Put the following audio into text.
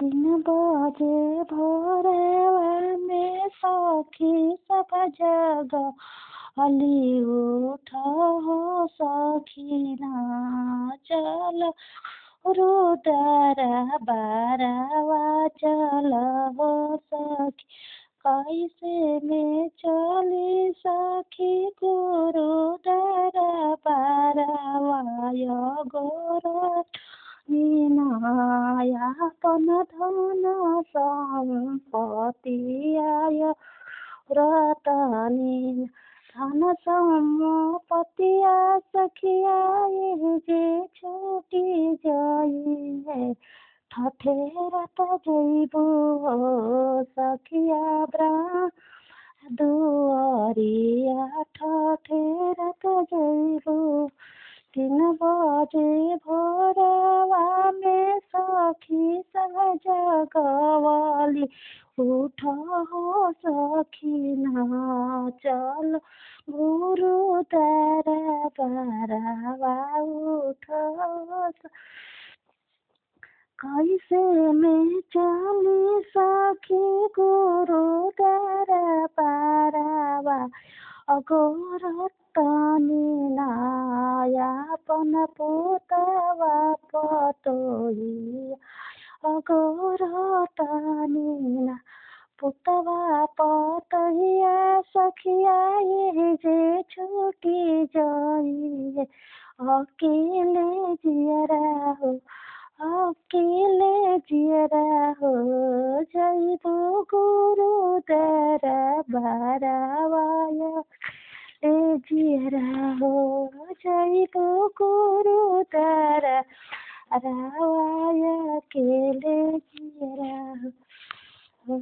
3 बजे भोरवा में सखी सब जगली उठ हो सखीना चल रुद्र बारवा चल हो सखी कैसे में चली सखी गुरुद्र बारवाय गोर विनायापन धन सम्पत्ति आय रतनी धन सम्पत्ति सखिया जे छूटी जाइए ठठेरत जैबू सखिया ब्रा दुआरिया ठठेरत जैबू 3 बजे भोरवा में सखी सब जगवाली उठ हो सखीना चल गुरुद्र बारवा उठ हो कैसे में चली सखी गुरुद्र बारवा अगोर तनी नायापन पुतवा पतोही अगोर तनी ना पुतवा पतहिया सखिया जे छूटी जाइए अकेले जियरा हो अकेले जियरा हो जैबू गुरुद्र बारवाय जियरा हो जैबू गुरुद्र बारवाय अकेले जियरा हो।